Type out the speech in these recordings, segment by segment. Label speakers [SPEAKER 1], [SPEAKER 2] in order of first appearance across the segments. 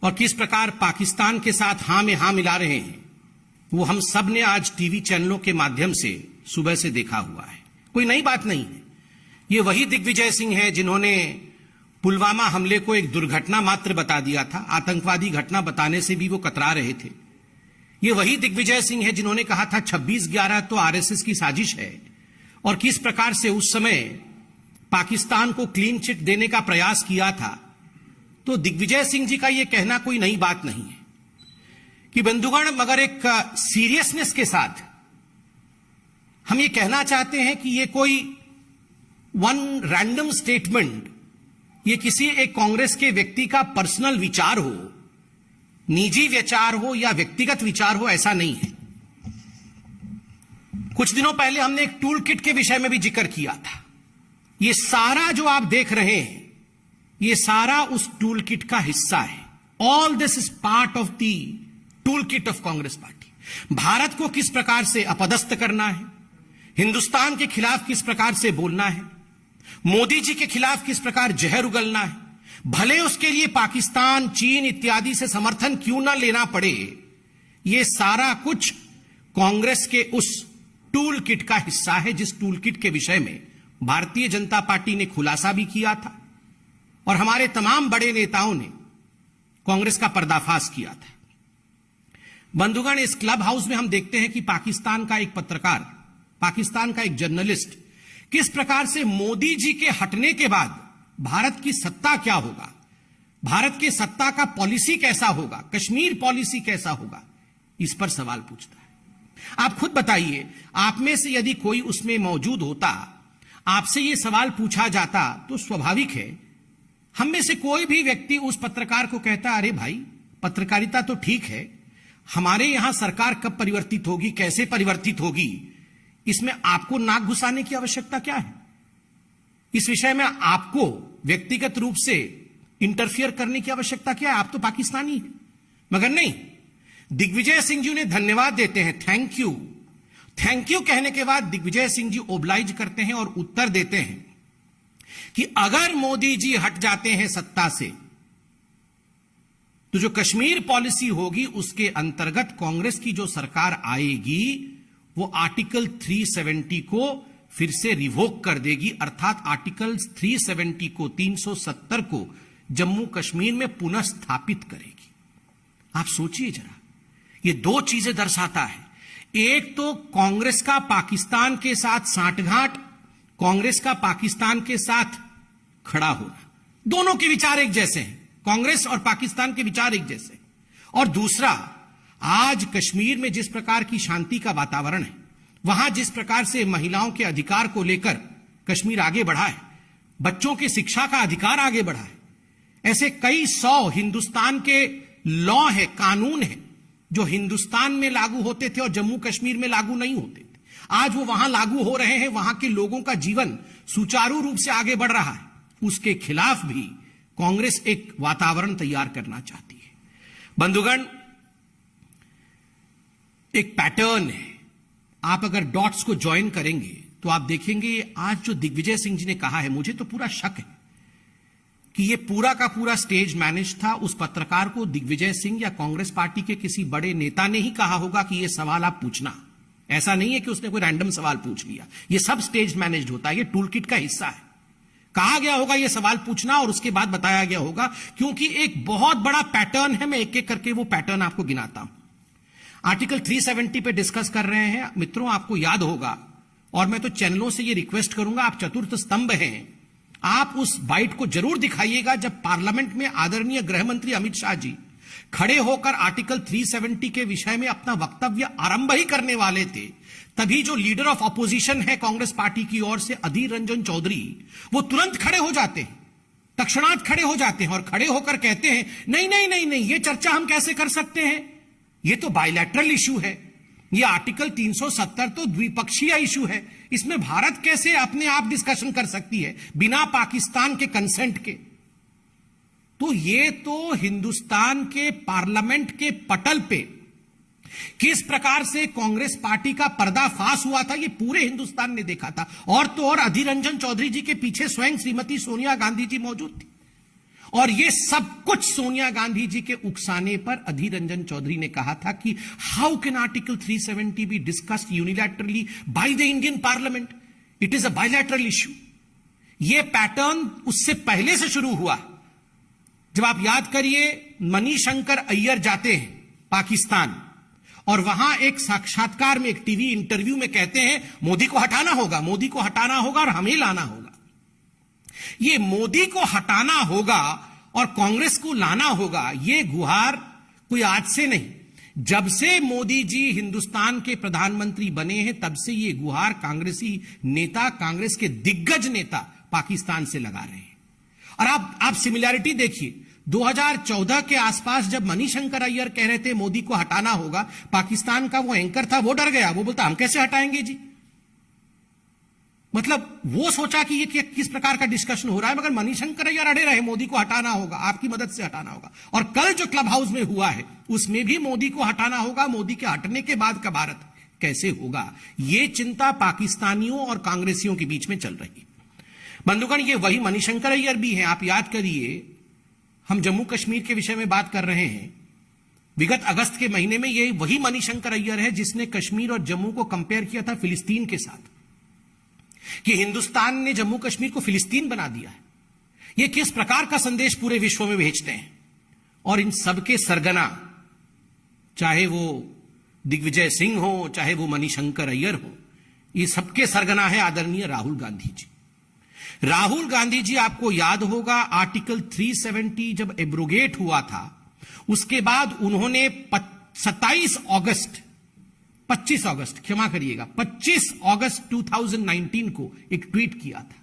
[SPEAKER 1] और किस प्रकार पाकिस्तान के साथ हां में हां मिला रहे हैं, वो हम सब ने आज टीवी चैनलों के माध्यम से सुबह से देखा हुआ है। कोई नई बात नहीं है। ये वही दिग्विजय सिंह है जिन्होंने पुलवामा हमले को एक दुर्घटना मात्र बता दिया था। आतंकवादी घटना बताने से भी वो कतरा रहे थे। ये वही दिग्विजय सिंह है जिन्होंने कहा था 26/11 तो आरएसएस की साजिश है, और किस प्रकार से उस समय पाकिस्तान को क्लीन चिट देने का प्रयास किया था। तो दिग्विजय सिंह जी का यह कहना कोई नई बात नहीं है कि बंधुगण, मगर एक सीरियसनेस के साथ हम ये कहना चाहते हैं कि ये कोई वन रैंडम स्टेटमेंट, ये किसी एक कांग्रेस के व्यक्ति का पर्सनल विचार हो, निजी विचार हो या व्यक्तिगत विचार हो, ऐसा नहीं है। कुछ दिनों पहले हमने एक टूल किट के विषय में भी जिक्र किया था। ये सारा जो आप देख रहे हैं, ये सारा उस टूल किट का हिस्सा है। All this is part of the tool kit of Congress party. Bharat को किस प्रकार से अपदस्थ करना है, हिंदुस्तान के खिलाफ किस प्रकार से बोलना है, मोदी जी के खिलाफ किस प्रकार जहर उगलना है, भले उसके लिए पाकिस्तान, चीन इत्यादि से समर्थन क्यों ना लेना पड़े, यह सारा कुछ कांग्रेस के उस टूल किट का हिस्सा है, जिस टूल किट के विषय में भारतीय जनता पार्टी ने खुलासा भी किया था और हमारे तमाम बड़े नेताओं ने कांग्रेस का पर्दाफाश किया था। बंधुगण, इस क्लब हाउस में हम देखते हैं कि पाकिस्तान का एक पत्रकार, पाकिस्तान का एक जर्नलिस्ट किस प्रकार से मोदी जी के हटने के बाद भारत की सत्ता क्या होगा, भारत के सत्ता का पॉलिसी कैसा होगा, कश्मीर पॉलिसी कैसा होगा, इस पर सवाल पूछता है। आप खुद बताइए, आप में से यदि कोई उसमें मौजूद होता, आपसे यह सवाल पूछा जाता, तो स्वाभाविक है हम में से कोई भी व्यक्ति उस पत्रकार को कहता, अरे भाई, पत्रकारिता तो ठीक है, हमारे यहां सरकार कब परिवर्तित होगी, कैसे परिवर्तित होगी, इसमें आपको नाक घुसाने की आवश्यकता क्या है, इस विषय में आपको व्यक्तिगत रूप से इंटरफियर करने की आवश्यकता क्या है, आप तो पाकिस्तानी हैं। मगर नहीं, दिग्विजय सिंह जी ने धन्यवाद देते हैं, थैंक यू, थैंक यू कहने के बाद दिग्विजय सिंह जी ओब्लाइज करते हैं और उत्तर देते हैं कि अगर मोदी जी हट जाते हैं सत्ता से, तो जो कश्मीर पॉलिसी होगी उसके अंतर्गत कांग्रेस की जो सरकार आएगी वो आर्टिकल 370 को फिर से रिवोक कर देगी, अर्थात आर्टिकल 370 को, 370 को जम्मू कश्मीर में पुनः स्थापित करेगी। आप सोचिए जरा, ये दो चीजें दर्शाता है। एक तो कांग्रेस का पाकिस्तान के साथ सांठगांठ, कांग्रेस का पाकिस्तान के साथ खड़ा होना, दोनों के विचार एक जैसे हैं, कांग्रेस और पाकिस्तान के विचार एक जैसे हैं। और दूसरा, आज कश्मीर में जिस प्रकार की शांति का वातावरण है, वहां जिस प्रकार से महिलाओं के अधिकार को लेकर कश्मीर आगे बढ़ा है, बच्चों की शिक्षा का अधिकार आगे बढ़ा है, ऐसे कई सौ हिंदुस्तान के लॉ है, कानून है, जो हिंदुस्तान में लागू होते थे और जम्मू कश्मीर में लागू नहीं होते थे, आज वो वहां लागू हो रहे हैं, वहां के लोगों का जीवन सुचारू रूप से आगे बढ़ रहा है। उसके खिलाफ भी कांग्रेस एक वातावरण तैयार करना चाहती है। बंधुगण, एक पैटर्न है, आप अगर डॉट्स को ज्वाइन करेंगे तो आप देखेंगे आज जो दिग्विजय सिंह जी ने कहा है, मुझे तो पूरा शक है कि यह पूरा का पूरा स्टेज मैनेज था। उस पत्रकार को दिग्विजय सिंह या कांग्रेस पार्टी के किसी बड़े नेता ने ही कहा होगा कि यह सवाल आप पूछना, ऐसा नहीं है कि उसने कोई रैंडम सवाल पूछ लिया, यह सब स्टेज मैनेज होता है, यह टूल किट का हिस्सा है। कहा गया होगा यह सवाल पूछना और उसके बाद बताया गया होगा, क्योंकि एक बहुत बड़ा पैटर्न है। मैं एक एक करके वो पैटर्न आपको गिनाता हूं। आर्टिकल 370 पे डिस्कस कर रहे हैं मित्रों, आपको याद होगा, और मैं तो चैनलों से ये रिक्वेस्ट करूंगा, आप चतुर्थ स्तंभ हैं, आप उस बाइट को जरूर दिखाइएगा जब पार्लियामेंट में आदरणीय गृह मंत्री अमित शाह जी खड़े होकर आर्टिकल 370 के विषय में अपना वक्तव्य आरंभ ही करने वाले थे। तभी जो लीडर ऑफ अपोजिशन है कांग्रेस पार्टी की ओर से, अधीर रंजन चौधरी, वो तुरंत खड़े हो जाते हैं, तत्क्षणात खड़े हो जाते हैं और खड़े होकर कहते हैं, नहीं नहीं नहीं नहीं, ये चर्चा हम कैसे कर सकते हैं, ये तो बायलैटरल इशू है, ये आर्टिकल 370 तो द्विपक्षीय इशू है, इसमें भारत कैसे अपने आप डिस्कशन कर सकती है बिना पाकिस्तान के कंसेंट के। तो ये तो हिंदुस्तान के पार्लियामेंट के पटल पे किस प्रकार से कांग्रेस पार्टी का पर्दाफाश हुआ था, ये पूरे हिंदुस्तान ने देखा था। और तो और अधीर रंजन चौधरी जी के पीछे स्वयं श्रीमती सोनिया गांधी जी मौजूद थी और ये सब कुछ सोनिया गांधी जी के उकसाने पर अधीर रंजन चौधरी ने कहा था कि how can article 370 be discussed unilaterally by the Indian parliament, it is a bilateral issue. यह पैटर्न उससे पहले से शुरू हुआ। जब आप याद करिए, मणिशंकर अय्यर जाते हैं पाकिस्तान और वहां एक साक्षात्कार में, एक टीवी इंटरव्यू में कहते हैं मोदी को हटाना होगा, मोदी को हटाना होगा और हमें लाना होगा। ये मोदी को हटाना होगा और कांग्रेस को लाना होगा, ये गुहार कोई आज से नहीं, जब से मोदी जी हिंदुस्तान के प्रधानमंत्री बने हैं तब से ये गुहार कांग्रेसी नेता, कांग्रेस के दिग्गज नेता पाकिस्तान से लगा रहे हैं। और आप सिमिलैरिटी देखिए, 2014 के आसपास जब मणिशंकर अय्यर कह रहे थे मोदी को हटाना होगा, पाकिस्तान का वो एंकर था, वो डर गया, वो बोलता हम कैसे हटाएंगे जी। मतलब वो सोचा कि ये किस प्रकार का डिस्कशन हो रहा है, मगर मणिशंकर अय्यर अड़े रहे मोदी को हटाना होगा, आपकी मदद से हटाना होगा। और कल जो क्लब हाउस में हुआ है उसमें भी मोदी को हटाना होगा, मोदी के हटने के बाद का भारत कैसे होगा, ये चिंता पाकिस्तानियों और कांग्रेसियों के बीच में चल रही। बंधुगण, ये वही मणिशंकर अय्यर भी हैं। आप याद करिए, हम जम्मू कश्मीर के विषय में बात कर रहे हैं, विगत अगस्त के महीने में ये वही मणिशंकर अय्यर है जिसने कश्मीर और जम्मू को कंपेयर किया था फिलिस्तीन के साथ, कि हिंदुस्तान ने जम्मू कश्मीर को फिलिस्तीन बना दिया है। ये किस प्रकार का संदेश पूरे विश्व में भेजते हैं। और इन सबके सरगना, चाहे वो दिग्विजय सिंह हो, चाहे वो मणिशंकर अय्यर हो, ये सबके सरगना है आदरणीय राहुल गांधी जी। राहुल गांधी जी, आपको याद होगा, आर्टिकल 370 जब एब्रोगेट हुआ था, उसके बाद उन्होंने 25 अगस्त 2019 को एक ट्वीट किया था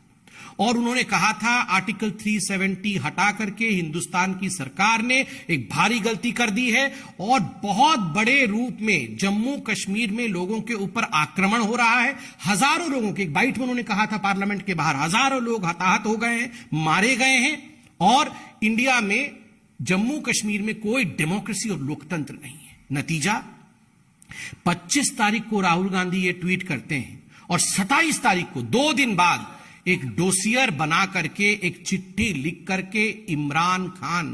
[SPEAKER 1] और उन्होंने कहा था आर्टिकल 370 हटा करके हिंदुस्तान की सरकार ने एक भारी गलती कर दी है और बहुत बड़े रूप में जम्मू कश्मीर में लोगों के ऊपर आक्रमण हो रहा है। हजारों लोगों के, एक बाइट में उन्होंने कहा था पार्लियामेंट के बाहर, हजारों लोग हताहत हो गए हैं, मारे गए हैं और इंडिया में जम्मू कश्मीर में कोई डेमोक्रेसी और लोकतंत्र नहीं है। नतीजा, 25 तारीख को राहुल गांधी ये ट्वीट करते हैं और 27 तारीख को, 2 दिन बाद, एक डोसियर बना करके, एक चिट्ठी लिख करके इमरान खान,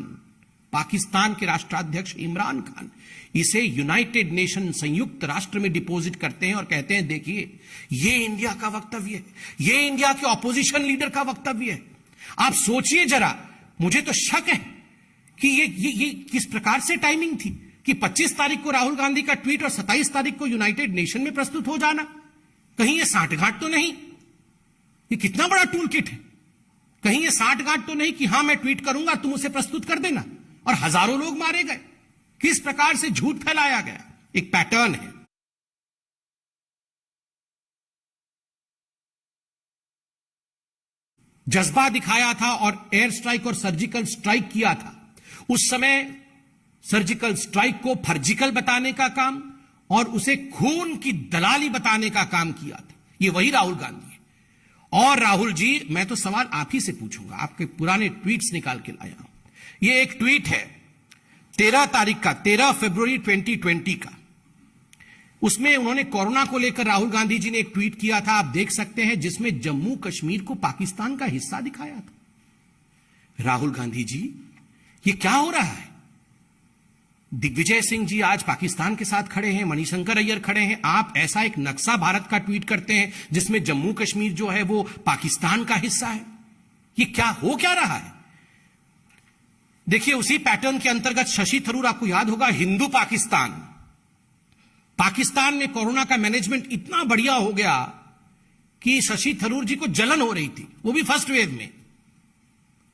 [SPEAKER 1] पाकिस्तान के राष्ट्राध्यक्ष इमरान खान, इसे यूनाइटेड नेशन, संयुक्त राष्ट्र में डिपॉजिट करते हैं और कहते हैं देखिए ये इंडिया का वक्तव्य है, ये इंडिया के ऑपोजिशन लीडर का वक्तव्य है। आप सोचिए जरा, मुझे तो शक है कि ये किस प्रकार से टाइमिंग थी कि 25 तारीख को राहुल गांधी का ट्वीट और 27 तारीख को यूनाइटेड नेशन में प्रस्तुत हो जाना। कहीं ये साठगांठ तो नहीं? ये कितना बड़ा टूल किट है। कहीं ये साठगांठ तो नहीं कि हां मैं ट्वीट करूंगा तुम उसे प्रस्तुत कर देना, और हजारों लोग मारे गए। किस प्रकार से झूठ फैलाया गया, एक पैटर्न है। जज्बा दिखाया था और एयर स्ट्राइक और सर्जिकल स्ट्राइक किया था। उस समय सर्जिकल स्ट्राइक को फर्जिकल बताने का काम और उसे खून की दलाली बताने का काम किया था। ये वही राहुल गांधी है। और राहुल जी, मैं तो सवाल आप ही से पूछूंगा, आपके पुराने ट्वीट्स निकाल के लाया हूं। ये एक ट्वीट है 13 तारीख का, 13 फरवरी 2020 का। उसमें उन्होंने कोरोना को लेकर राहुल गांधी जी ने एक ट्वीट किया था, आप देख सकते हैं, जिसमें जम्मू कश्मीर को पाकिस्तान का हिस्सा दिखाया था। राहुल गांधी जी, ये क्या हो रहा है? दिग्विजय सिंह जी आज पाकिस्तान के साथ खड़े हैं, मणिशंकर अय्यर खड़े हैं, आप ऐसा एक नक्शा भारत का ट्वीट करते हैं जिसमें जम्मू कश्मीर जो है वो पाकिस्तान का हिस्सा है। ये क्या रहा है? देखिए, उसी पैटर्न के अंतर्गत शशि थरूर, आपको याद होगा, हिंदू पाकिस्तान में कोरोना का मैनेजमेंट इतना बढ़िया हो गया कि शशि थरूर जी को जलन हो रही थी, वो भी फर्स्ट वेव में।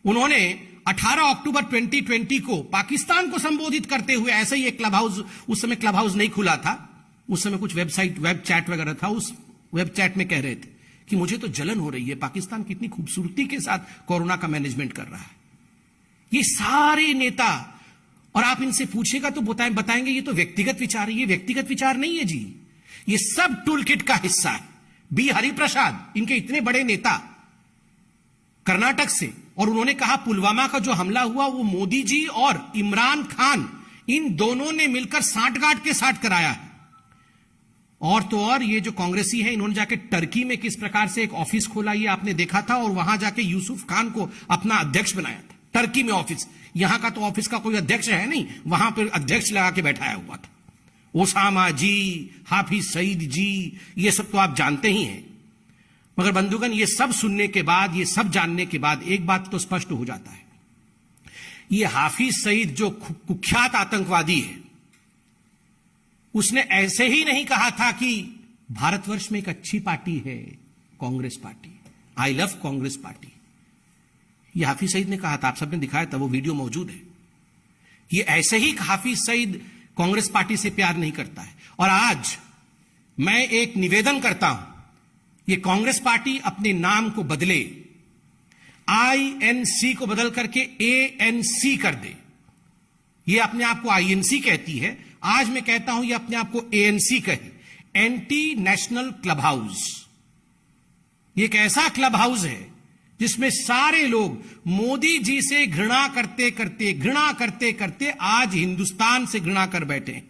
[SPEAKER 1] उन्होंने 18 अक्टूबर 2020 को पाकिस्तान को संबोधित करते हुए, ऐसे ही एक क्लब हाउस, उस समय क्लब हाउस नहीं खुला था, उस समय कुछ वेबसाइट, वेब चैट वगैरह था, उस वेब चैट में कह रहे थे कि मुझे तो जलन हो रही है, पाकिस्तान कितनी खूबसूरती के साथ कोरोना का मैनेजमेंट कर रहा है। ये सारे नेता, और आप इनसे पूछेगा तो बताएंगे ये तो व्यक्तिगत विचार है। ये व्यक्तिगत विचार नहीं है जी, ये सब टूलकिट का हिस्सा है। बी हरिप्रसाद, इनके इतने बड़े नेता, कर्नाटक से, और उन्होंने कहा पुलवामा का जो हमला हुआ वो मोदी जी और इमरान खान, इन दोनों ने मिलकर साठगांठ के साथ कराया है। और तो और ये जो कांग्रेसी हैं, इन्होंने जाके टर्की में किस प्रकार से एक ऑफिस खोला, ये आपने देखा था, और वहां जाके यूसुफ खान को अपना अध्यक्ष बनाया था टर्की में ऑफिस, यहां का तो ऑफिस का कोई अध्यक्ष है नहीं, वहां पर अध्यक्ष लगा के बैठाया हुआ था। ओसामा जी, हाफिज सईद जी, ये सब तो आप जानते ही हैं। मगर बंधुगण, ये सब सुनने के बाद, ये सब जानने के बाद एक बात तो स्पष्ट हो जाता है, ये हाफिज सईद जो कुख्यात आतंकवादी है, उसने ऐसे ही नहीं कहा था कि भारतवर्ष में एक अच्छी पार्टी है Congress party, I love Congress party. ये हाफिज सईद ने कहा था, आप सबने दिखाया था, वो वीडियो मौजूद है। ये ऐसे ही हाफिज सईद कांग्रेस पार्टी से प्यार नहीं करता है। और आज मैं एक निवेदन करता हूं, ये कांग्रेस पार्टी अपने नाम को बदले, INC को बदल करके ANC कर दे। ये अपने आप को INC कहती है, आज मैं कहता हूं ये अपने आप को ANC कहे, एंटी नेशनल क्लब हाउस। ये एक ऐसा क्लब हाउस है जिसमें सारे लोग मोदी जी से घृणा करते करते आज हिंदुस्तान से घृणा कर बैठे हैं।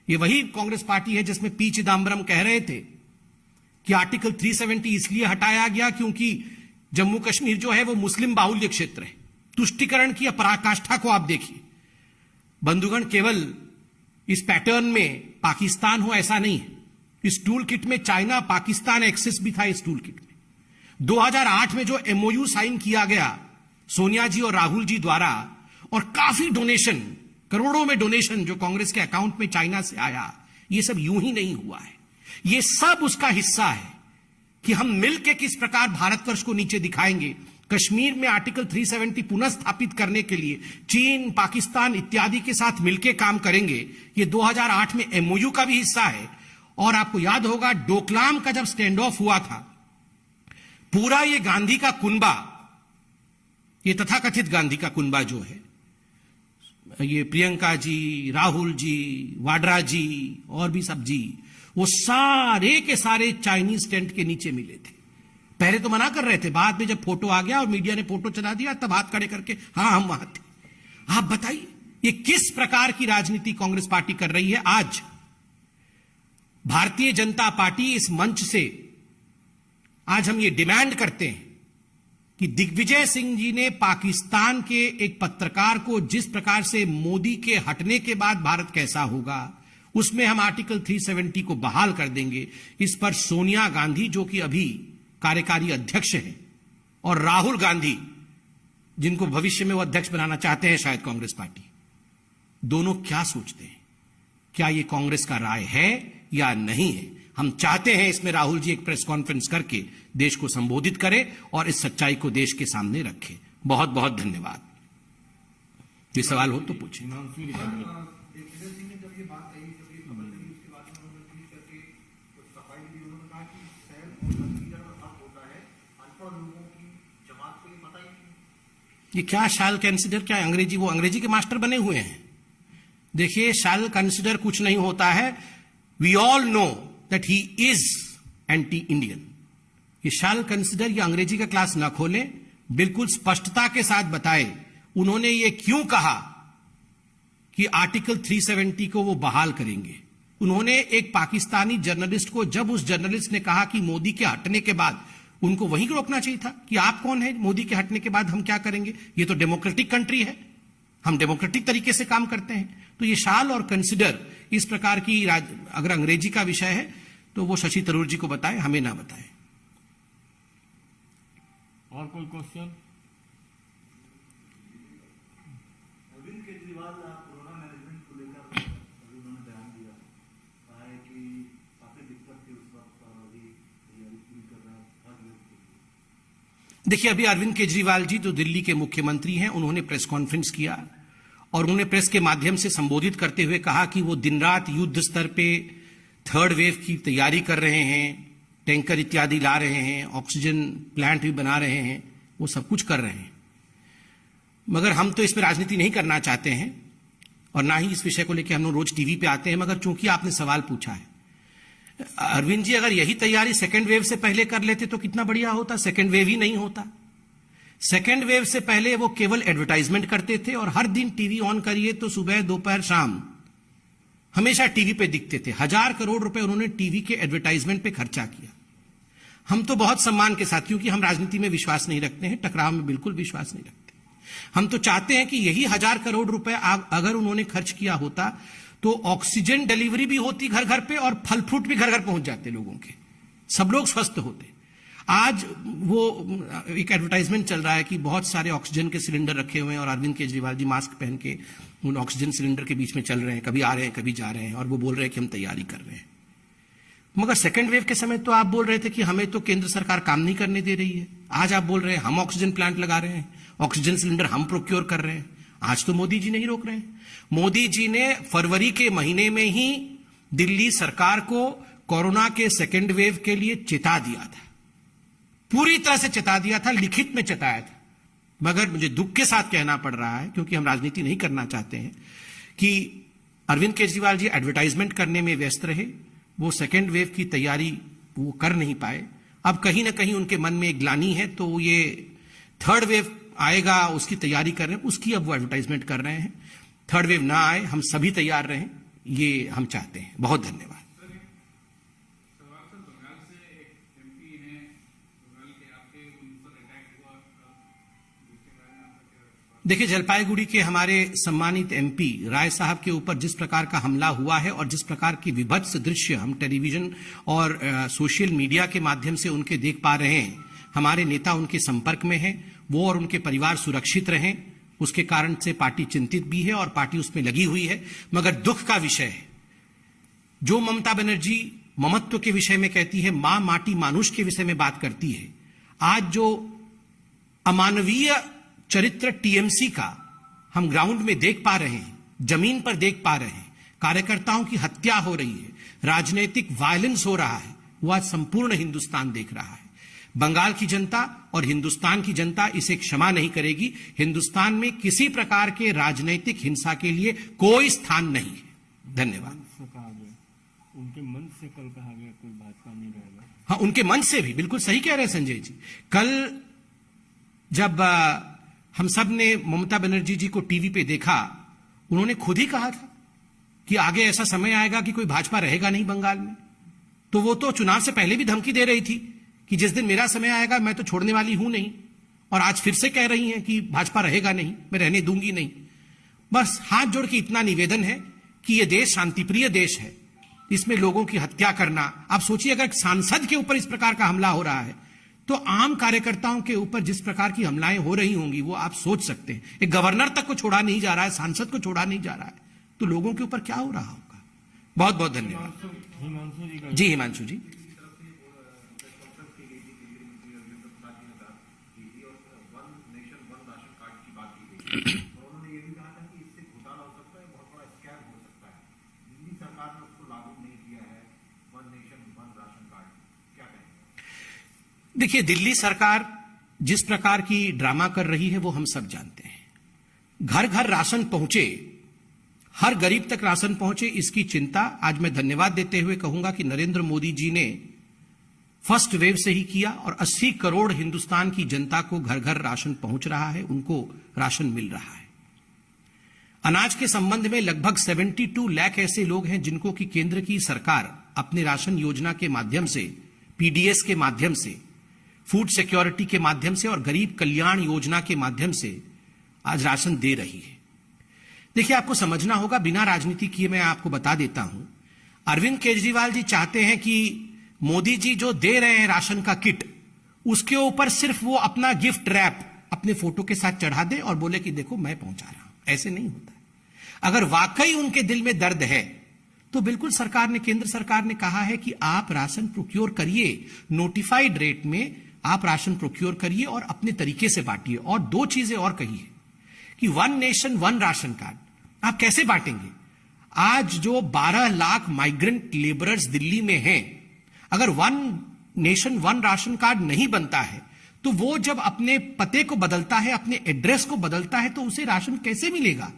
[SPEAKER 1] ये वही कांग्रेस पार्टी है जिसमें पी चिदम्बरम कह रहे थे कि आर्टिकल 370 इसलिए हटाया गया क्योंकि जम्मू कश्मीर जो है वो मुस्लिम बाहुल्य क्षेत्र है। तुष्टिकरण की पराकाष्ठा को आप देखिए बंधुगण, केवल इस पैटर्न में पाकिस्तान हो ऐसा नहीं है। इस टूल किट में चाइना पाकिस्तान एक्सेस भी था। इस टूल किट में 2008 में जो MOU साइन किया गया सोनिया जी और राहुल जी द्वारा, और काफी डोनेशन, करोड़ों में डोनेशन जो कांग्रेस के अकाउंट में चाइना से आया, ये सब यूं ही नहीं हुआ है। ये सब उसका हिस्सा है कि हम मिलकर किस प्रकार भारतवर्ष को नीचे दिखाएंगे। कश्मीर में आर्टिकल 370 पुनः स्थापित करने के लिए चीन, पाकिस्तान इत्यादि के साथ मिलकर काम करेंगे। ये 2008 में MOU का भी हिस्सा है। और आपको याद होगा डोकलाम का जब स्टैंड ऑफ हुआ था, पूरा ये गांधी का कुनबा, ये तथाकथित गांधी का कुनबा जो है, ये प्रियंका जी, राहुल जी, वाड्रा जी और भी सब जी, वो सारे के सारे चाइनीज टेंट के नीचे मिले थे। पहले तो मना कर रहे थे, बाद में जब फोटो आ गया और मीडिया ने फोटो चला दिया तब हाथ खड़े करके हाँ हम वहां थे। आप बताइए ये किस प्रकार की राजनीति कांग्रेस पार्टी कर रही है। आज भारतीय जनता पार्टी इस मंच से आज हम ये डिमांड करते हैं कि दिग्विजय सिंह जी ने पाकिस्तान के एक पत्रकार को जिस प्रकार से मोदी के हटने के बाद भारत कैसा होगा, उसमें हम आर्टिकल 370 को बहाल कर देंगे। इस पर सोनिया गांधी जो कि अभी कार्यकारी अध्यक्ष है, और राहुल गांधी जिनको भविष्य में वो अध्यक्ष बनाना चाहते हैं शायद कांग्रेस पार्टी, दोनों क्या सोचते हैं? क्या ये कांग्रेस का राय है या नहीं है? हम चाहते हैं इसमें राहुल जी एक प्रेस कॉन्फ्रेंस करके देश को संबोधित करें और इस सच्चाई को देश के सामने रखें। बहुत बहुत धन्यवाद। ये सवाल हो तो पूछें। ये क्या शैल कंसिडर, क्या अंग्रेजी, वो अंग्रेजी के मास्टर बने हुए हैं। देखिए शैल कंसिडर कुछ नहीं होता है। We all know that he is anti Indian. ये शैल कंसिडर, ये अंग्रेजी का क्लास ना खोलें, बिल्कुल स्पष्टता के साथ बताए उन्होंने ये क्यों कहा कि आर्टिकल 370 को वो बहाल करेंगे। उन्होंने एक पाकिस्तानी जर्नलिस्ट को, जब उस जर्नलिस्ट ने कहा कि मोदी के हटने के बाद, उनको वहीं रोकना चाहिए था कि आप कौन है, मोदी के हटने के बाद हम क्या करेंगे, ये तो डेमोक्रेटिक कंट्री है, हम डेमोक्रेटिक तरीके से काम करते हैं। तो ये शाल और कंसिडर इस प्रकार की अगर अंग्रेजी का विषय है तो वो शशि थरूर जी को बताएं, हमें ना बताएं।
[SPEAKER 2] और कोई question?
[SPEAKER 3] Arvind Kejriwal corona management को लेकर उन्होंने बयान दिया, कहा है कि काफी दिक्कत थी उस वक्त और अभी तैयारी पूरी कर रहे हैं।
[SPEAKER 1] देखिए अभी अरविंद केजरीवाल जी जो दिल्ली के मुख्यमंत्री हैं, उन्होंने प्रेस कॉन्फ्रेंस किया और उन्होंने प्रेस के माध्यम से संबोधित करते हुए कहा कि वो दिन रात युद्ध स्तर पे थर्ड वेव की तैयारी कर रहे हैं, टैंकर इत्यादि ला रहे हैं, ऑक्सीजन प्लांट भी बना रहे हैं, वो सब कुछ कर रहे हैं। मगर हम तो इसमें राजनीति नहीं करना चाहते हैं और ना ही इस विषय को लेकर हम लोग रोज टीवी पे आते हैं। मगर चूंकि आपने सवाल पूछा है, अरविंद जी अगर यही तैयारी सेकेंड वेव से पहले कर लेते तो कितना बढ़िया होता। सेकेंड वेव ही नहीं होता। सेकेंड वेव से पहले वो केवल एडवर्टाइजमेंट करते थे और हर दिन टीवी ऑन करिए तो सुबह दोपहर शाम हमेशा टीवी पे दिखते थे। 1000 करोड़ रुपए उन्होंने टीवी के एडवर्टाइजमेंट पे खर्चा किया। हम तो बहुत सम्मान के साथ, क्योंकि हम राजनीति में विश्वास नहीं रखते हैं, टकराव में बिल्कुल विश्वास नहीं रखते, हम तो चाहते हैं कि यही 1000 करोड़ रुपए अगर उन्होंने खर्च किया होता तो ऑक्सीजन डिलीवरी भी होती घर घर पे और फल फ्रूट भी घर घर पहुंच जाते लोगों के, सब लोग स्वस्थ होते। आज वो एक एडवर्टाइजमेंट चल रहा है कि बहुत सारे ऑक्सीजन के सिलेंडर रखे हुए हैं और अरविंद केजरीवाल जी मास्क पहन के उन ऑक्सीजन सिलेंडर के बीच में चल रहे हैं, कभी आ रहे हैं कभी जा रहे हैं, और वो बोल रहे हैं कि हम तैयारी कर रहे हैं। मगर सेकेंड वेव के समय तो आप बोल रहे थे कि हमें तो केंद्र सरकार काम नहीं करने दे रही है। आज आप बोल रहे हैं हम ऑक्सीजन प्लांट लगा रहे हैं, ऑक्सीजन सिलेंडर हम प्रोक्योर कर रहे हैं। आज तो मोदी जी नहीं रोक रहे हैं। मोदी जी ने फरवरी के महीने में ही दिल्ली सरकार को कोरोना के सेकेंड वेव के लिए चेता दिया था, पूरी तरह से चेता दिया था, लिखित में चेताया था। मगर मुझे दुख के साथ कहना पड़ रहा है, क्योंकि हम राजनीति नहीं करना चाहते हैं, कि अरविंद केजरीवाल जी एडवर्टाइजमेंट करने में व्यस्त रहे, वो सेकेंड वेव की तैयारी वो कर नहीं पाए। अब कहीं ना कहीं उनके मन में एक ग्लानि है, तो ये थर्ड वेव आएगा उसकी तैयारी कर रहे हैं, उसकी अब वो एडवर्टाइजमेंट कर रहे हैं। थर्ड वेव ना आए, हम सभी तैयार रहें, ये हम चाहते हैं। बहुत धन्यवाद। देखिए, जलपाईगुड़ी के हमारे सम्मानित एमपी राय साहब के ऊपर जिस प्रकार का हमला हुआ है और जिस प्रकार की विभत्स दृश्य हम टेलीविजन और सोशल मीडिया के माध्यम से उनके देख पा रहे हैं, हमारे नेता उनके संपर्क में हैं, वो और उनके परिवार सुरक्षित रहें, उसके कारण से पार्टी चिंतित भी है और पार्टी उसमें लगी हुई है। मगर दुख का विषय है, जो ममता बनर्जी ममत्व के विषय में कहती है, मां माटी मानुष के विषय में बात करती है, आज जो अमानवीय चरित्र टीएमसी का हम ग्राउंड में देख पा रहे हैं, जमीन पर देख पा रहे हैं, कार्यकर्ताओं की हत्या हो रही है, राजनीतिक वायलेंस हो रहा है, वो आज संपूर्ण हिंदुस्तान देख रहा है। बंगाल की जनता और हिंदुस्तान की जनता इसे क्षमा नहीं करेगी। हिंदुस्तान में किसी प्रकार के राजनीतिक हिंसा के लिए कोई स्थान नहीं है। धन्यवाद।
[SPEAKER 2] उनके मन से कल कहा गया कोई भाजपा नहीं रहेगा।
[SPEAKER 1] हाँ, उनके मन से भी बिल्कुल सही कह रहे हैं संजय जी। कल जब हम सब ने ममता बनर्जी जी को टीवी पे देखा, उन्होंने खुद ही कहा था कि आगे ऐसा समय आएगा कि कोई भाजपा रहेगा नहीं बंगाल में। तो वो तो चुनाव से पहले भी धमकी दे रही थी कि जिस दिन मेरा समय आएगा मैं तो छोड़ने वाली हूं नहीं, और आज फिर से कह रही हैं कि भाजपा रहेगा नहीं, मैं रहने दूंगी नहीं। बस हाथ जोड़ के इतना निवेदन है कि यह देश शांतिप्रिय देश है, इसमें लोगों की हत्या करना, आप सोचिए अगर सांसद के ऊपर इस प्रकार का हमला हो रहा है तो आम कार्यकर्ताओं के ऊपर जिस प्रकार की हमलाएं हो रही होंगी वो आप सोच सकते हैं। एक गवर्नर तक को छोड़ा नहीं जा रहा है, सांसद को छोड़ा नहीं जा रहा है, तो लोगों के ऊपर क्या हो रहा होगा। बहुत बहुत धन्यवाद। जी हिमांशु जी।
[SPEAKER 3] उन्होंने ये भी कहा था कि इससे घोटाला हो सकता है, बहुत बड़ा स्कैम हो सकता है। दिल्ली सरकार ने उसको लागू नहीं किया है, one nation one ration card, क्या कहेंगे?
[SPEAKER 1] देखिए, दिल्ली सरकार जिस प्रकार की ड्रामा कर रही है वो हम सब जानते हैं। घर घर राशन पहुंचे, हर गरीब तक राशन पहुंचे, इसकी चिंता आज मैं धन्यवाद देते हुए कहूंगा कि नरेंद्र मोदी जी ने फर्स्ट वेव से ही किया और 80 करोड़ हिंदुस्तान की जनता को घर घर राशन पहुंच रहा है, उनको राशन मिल रहा है। अनाज के संबंध में लगभग 72 लाख ऐसे लोग हैं जिनको कि केंद्र की सरकार अपने राशन योजना के माध्यम से, पीडीएस के माध्यम से, फूड सिक्योरिटी के माध्यम से और गरीब कल्याण योजना के माध्यम से आज राशन दे रही है। देखिए, आपको समझना होगा, बिना राजनीति किए मैं आपको बता देता हूं, अरविंद केजरीवाल जी चाहते हैं कि मोदी जी जो दे रहे हैं राशन का किट, उसके ऊपर सिर्फ वो अपना गिफ्ट रैप अपने फोटो के साथ चढ़ा दे और बोले कि देखो मैं पहुंचा रहा हूं। ऐसे नहीं होता। अगर वाकई उनके दिल में दर्द है तो बिल्कुल सरकार ने, केंद्र सरकार ने कहा है कि आप राशन प्रोक्योर करिए, नोटिफाइड रेट में आप राशन प्रोक्योर करिए और अपने तरीके से बांटिए। और दो चीजें और कही है कि one nation one ration card आप कैसे बांटेंगे। आज जो 12 लाख माइग्रेंट लेबरर्स दिल्ली में हैं, अगर one nation one ration card नहीं बनता है तो वो जब अपने पते को बदलता है, अपने एड्रेस को बदलता है, तो उसे राशन कैसे मिलेगा।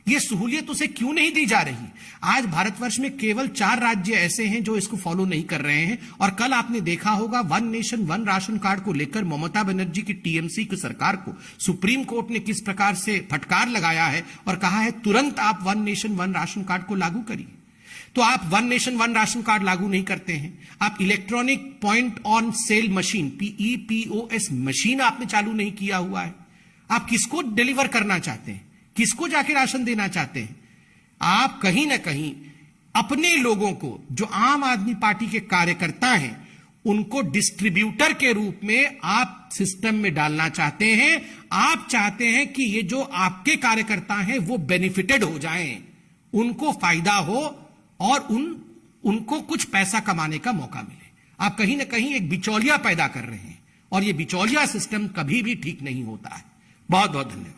[SPEAKER 1] ये सहूलियत उसे क्यों नहीं दी जा रही। आज भारतवर्ष में केवल 4 राज्य ऐसे हैं जो इसको फॉलो नहीं कर रहे हैं। और कल आपने देखा होगा one nation one ration card को लेकर ममता बनर्जी की टीएमसी की सरकार को सुप्रीम कोर्ट ने किस प्रकार से फटकार लगाया है और कहा है तुरंत आप one nation one ration card को लागू करिए। तो आप one nation one ration card लागू नहीं करते हैं, आप electronic point on sale machine, PEPOS machine आपने चालू नहीं किया हुआ है। आप किसको डिलीवर करना चाहते हैं, किसको जाके राशन देना चाहते हैं? आप कहीं ना कहीं अपने लोगों को, जो आम आदमी पार्टी के कार्यकर्ता हैं, उनको डिस्ट्रीब्यूटर के रूप में आप सिस्टम में डालना चाहते हैं। आप चाहते हैं कि ये जो आपके कार्यकर्ता हैं वो बेनिफिटेड हो जाएं, उनको फायदा हो और उनको कुछ पैसा कमाने का मौका मिले। आप कहीं ना कहीं एक बिचौलिया पैदा कर रहे हैं और ये बिचौलिया सिस्टम कभी भी ठीक नहीं होता है। बहुत बहुत धन्यवाद।